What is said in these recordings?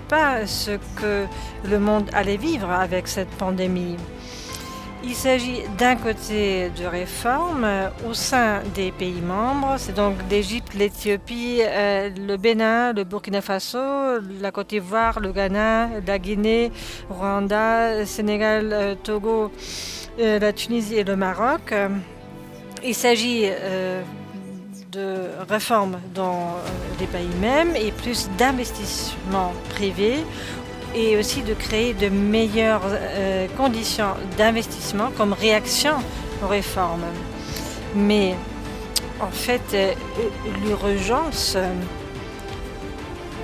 Pas ce que le monde allait vivre avec cette pandémie. Il s'agit d'un côté de réformes au sein des pays membres, c'est donc l'Égypte, l'Éthiopie, le Bénin, le Burkina Faso, la Côte d'Ivoire, le Ghana, la Guinée, Rwanda, Sénégal, Togo, la Tunisie et le Maroc. Il s'agit de réformes dans les pays mêmes et plus d'investissements privés et aussi de créer de meilleures conditions d'investissement comme réaction aux réformes. Mais en fait, l'urgence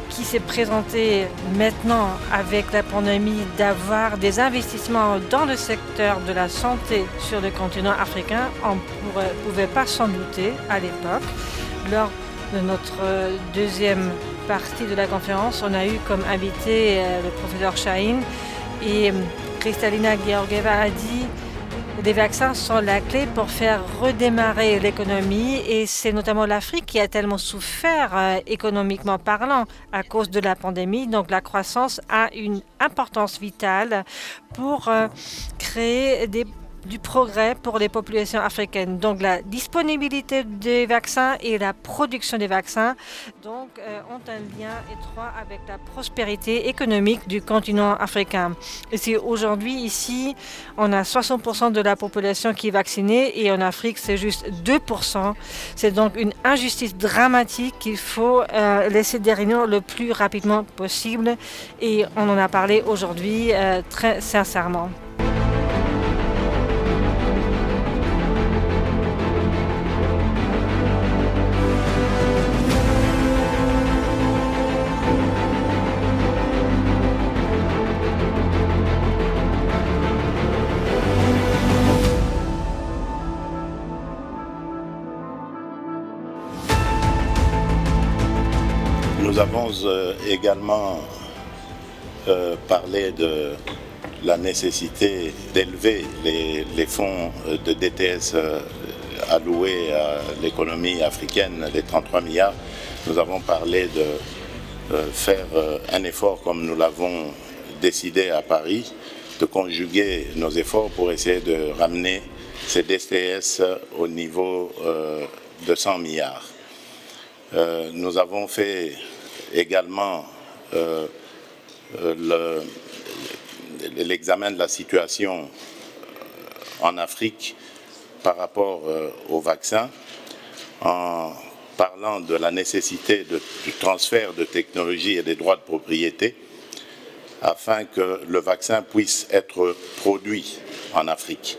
qui s'est présentée maintenant avec la pandémie d'avoir des investissements dans le secteur de la santé sur le continent africain, on ne pouvait pas s'en douter à l'époque. Lors de notre deuxième partie de la conférence, on a eu comme invité le professeur Chahine et Kristalina Georgieva a dit les vaccins sont la clé pour faire redémarrer l'économie et c'est notamment l'Afrique qui a tellement souffert économiquement parlant à cause de la pandémie. Donc la croissance a une importance vitale pour créer du progrès pour les populations africaines. Donc la disponibilité des vaccins et la production des vaccins ont un lien étroit avec la prospérité économique du continent africain. Et c'est aujourd'hui ici, on a 60% de la population qui est vaccinée et en Afrique c'est juste 2%. C'est donc une injustice dramatique qu'il faut laisser derrière nous le plus rapidement possible et on en a parlé aujourd'hui très sincèrement. Nous avons également parlé de la nécessité d'élever les fonds de DTS alloués à l'économie africaine, les 33 milliards. Nous avons parlé de faire un effort comme nous l'avons décidé à Paris, de conjuguer nos efforts pour essayer de ramener ces DTS au niveau de 100 milliards. Nous avons fait également l'examen de la situation en Afrique par rapport au vaccin, en parlant de la nécessité du transfert de technologie et des droits de propriété afin que le vaccin puisse être produit en Afrique.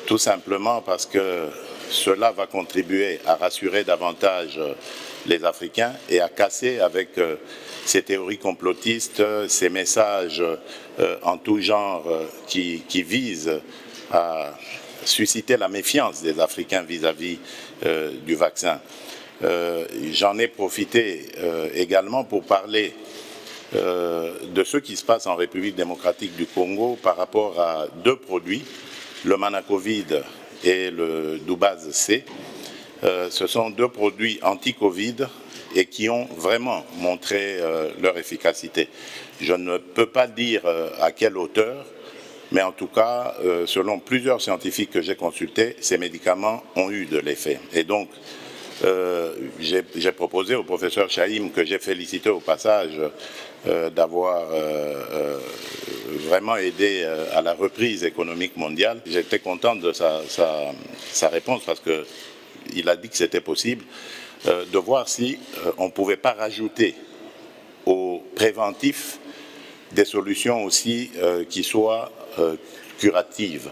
Tout simplement parce que cela va contribuer à rassurer davantage les Africains et à casser avec ces théories complotistes, ces messages en tout genre qui visent à susciter la méfiance des Africains vis-à-vis du vaccin. J'en ai profité également pour parler de ce qui se passe en République démocratique du Congo par rapport à deux produits, le Manacovid et le Doubaz C. Ce sont deux produits anti-Covid et qui ont vraiment montré leur efficacité. Je ne peux pas dire à quelle hauteur, mais en tout cas, selon plusieurs scientifiques que j'ai consultés, ces médicaments ont eu de l'effet. Et donc, J'ai proposé au professeur Chahim, que j'ai félicité au passage d'avoir vraiment aidé à la reprise économique mondiale. J'étais content de sa réponse parce qu'il a dit que c'était possible, de voir si on ne pouvait pas rajouter au préventif des solutions aussi qui soient curatives.